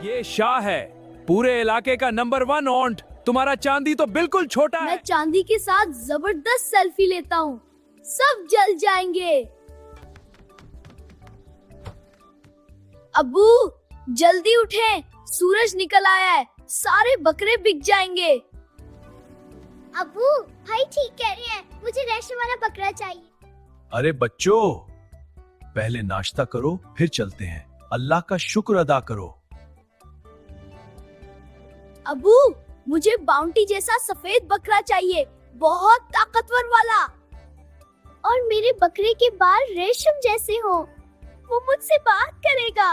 ये शाह है, पूरे इलाके का नंबर 1 ऑन्ट। तुम्हारा चांदी तो बिल्कुल छोटा मैं है। चांदी के साथ जबरदस्त सेल्फी लेता हूँ, सब जल जाएंगे। अब्बू जल्दी उठें, सूरज निकल आया है, सारे बकरे बिक जाएंगे। अब्बू भाई ठीक कह रहे हैं, मुझे रेशम वाला बकरा चाहिए। अरे बच्चों, पहले नाश्ता करो फिर चलते हैं। अल्लाह का शुक्र अदा करो। अब्बू मुझे बाउंटी जैसा सफेद बकरा चाहिए, बहुत ताकतवर वाला। और मेरे बकरे के बाल रेशम जैसे हो, वो मुझसे बात करेगा।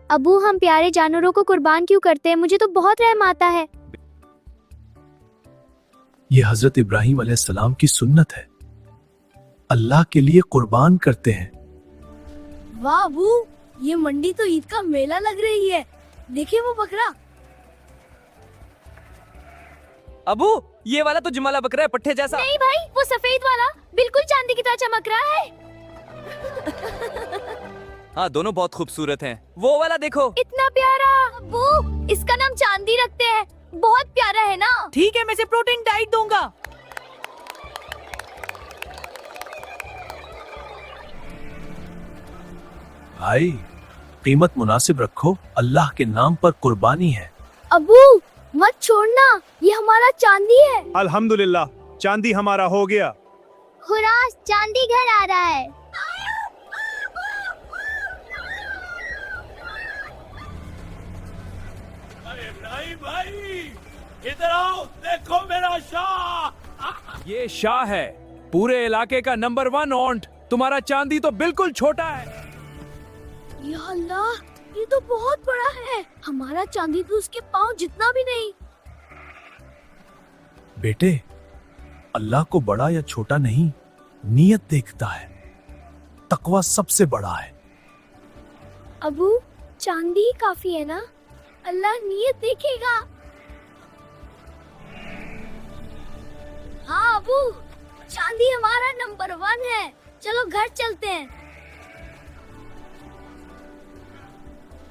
अब्बू हम प्यारे जानवरों को कुर्बान क्यों करते हैं? मुझे तो बहुत रहम आता है। ये हजरत इब्राहिम अलैहिस्सलाम की सुन्नत है, अल्लाह के लिए कुर्बान करते हैं। वाह अब्बू, ये मंडी तो ईद का मेला लग रही है। देखिए वो बकरा। अबू ये वाला तो जुमाला बकरा है, पट्टे जैसा। नहीं भाई, वो सफेद वाला बिल्कुल चांदी की तरह चमक रहा है। हाँ दोनों बहुत खूबसूरत हैं। वो वाला देखो। इतना प्यारा। अब्बू इसका नाम चांदी रखते हैं, बहुत प्यारा है ना। ठीक है, मैं इसे प्रोटीन डाइट दूंगा। भाई कीमत मुनासिब रखो, अल्लाह के नाम पर कुर्बानी है। अब्बू मत छोड़ना, ये हमारा चांदी है। अल्हम्दुलिल्लाह, चांदी हमारा हो गया। खुरास चांदी घर आ रहा है। इधर आओ, देखो मेरा शाह। ये शाह है, पूरे इलाके का नंबर 1 ऑन्ट। तुम्हारा चांदी तो बिल्कुल छोटा है। या अल्लाह, ये तो बहुत बड़ा है। हमारा चांदी तो उसके पाँव जितना भी नहीं। बेटे, अल्लाह को बड़ा या छोटा नहीं, नियत देखता है। तकवा सबसे बड़ा है। अबू चांदी ही काफी है ना, अल्लाह नियत देखेगा। हाँ अबू, चांदी हमारा नंबर 1 है। चलो घर चलते हैं।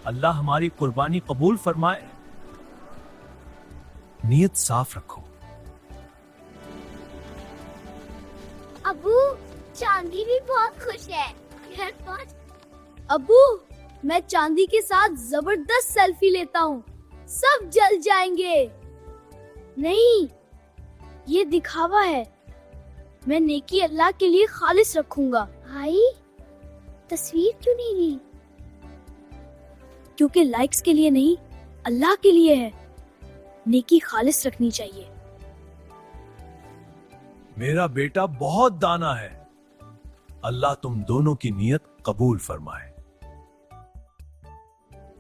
अल्लाह हमारी कुर्बानी कबूल फरमाए। नियत साफ रखो। अब्बू चांदी भी बहुत खुश है। घर पहुंच। अबू मैं चांदी के साथ जबरदस्त सेल्फी लेता हूँ, सब जल जाएंगे। नहीं, ये दिखावा है। मैं नेकी अल्लाह के लिए खालिस रखूंगा। भाई तस्वीर क्यों नहीं ली? क्योंकि लाइक्स के लिए नहीं, अल्लाह के लिए है। नेकी खालिस रखनी चाहिए। मेरा बेटा बहुत दाना है। अल्लाह तुम दोनों की नियत कबूल फरमाए।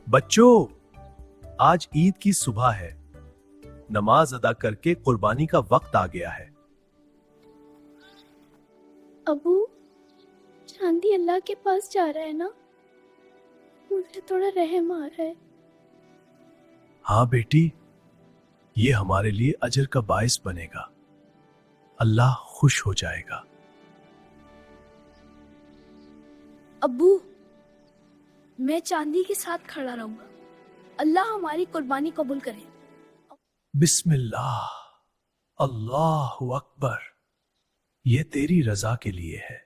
बच्चों, आज ईद की सुबह है। नमाज अदा करके कुर्बानी का वक्त आ गया है। अबू चांदी अल्लाह के पास जा रहा है ना, मुझे थोड़ा रहम आ रहा है। हाँ बेटी, ये हमारे लिए अजर का बायस बनेगा। अल्लाह खुश हो जाएगा। अब्बू मैं चांदी के साथ खड़ा रहूंगा। अल्लाह हमारी कुर्बानी कबूल करे। बिस्मिल्लाह, अल्लाहु अकबर। ये तेरी रजा के लिए है।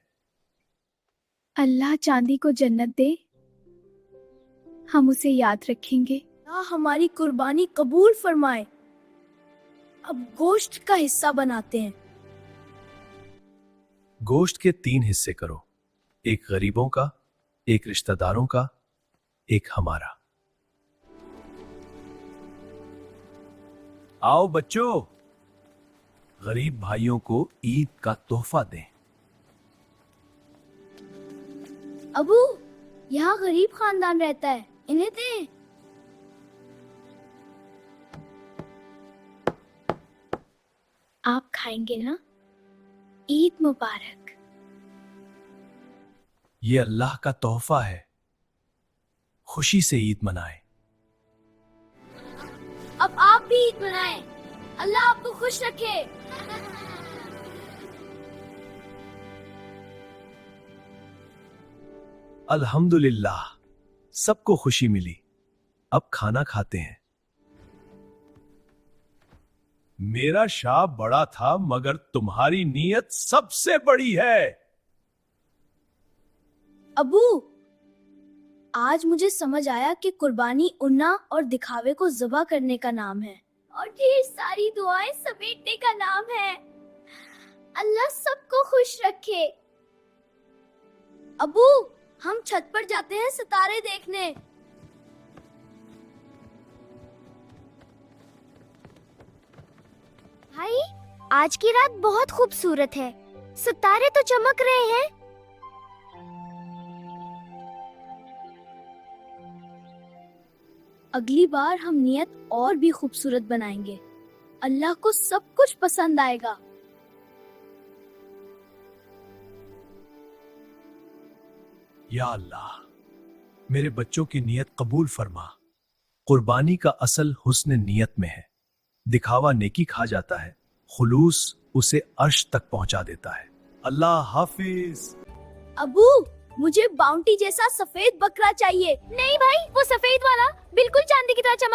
अल्लाह चांदी को जन्नत दे, हम उसे याद रखेंगे। अल्लाह हमारी कुर्बानी कबूल फरमाए। अब गोश्त का हिस्सा बनाते हैं। गोश्त के 3 हिस्से करो, एक गरीबों का, एक रिश्तेदारों का, एक हमारा। आओ बच्चों, गरीब भाइयों को ईद का तोहफा दें। अबू यहाँ गरीब खानदान रहता है, इन्हें दें। आप खाएंगे ना? ईद मुबारक। ये अल्लाह का तोहफा है, खुशी से ईद मनाएं। अब आप भी ईद मनाएं। अल्लाह आपको खुश रखे। अल्हम्दुलिल्लाह, सबको खुशी मिली। अब खाना खाते हैं। मेरा शाह बड़ा था, मगर तुम्हारी नीयत सबसे बड़ी है। अबू, आज मुझे समझ आया कि कुर्बानी उन्ना और दिखावे को ज़बह करने का नाम है। और ढेर सारी दुआएं समेटने का नाम है। अल्लाह सबको खुश रखे। अबू, हम छत पर जाते हैं सितारे देखने। भाई, आज की रात बहुत खूबसूरत है। सितारे तो चमक रहे हैं। अगली बार हम नियत और भी खूबसूरत बनाएंगे। अल्लाह को सब कुछ पसंद आएगा। या अल्लाह, मेरे बच्चों की नियत कबूल फरमा। कुर्बानी का असल हुस्न नियत में है। दिखावा नेकी खा जाता है, खुलूस उसे अर्श तक पहुंचा देता है। अल्लाह हाफिज। अबू, मुझे बाउंटी जैसा सफेद बकरा चाहिए। नहीं भाई, वो सफेद वाला बिल्कुल चांदी की तरह चमक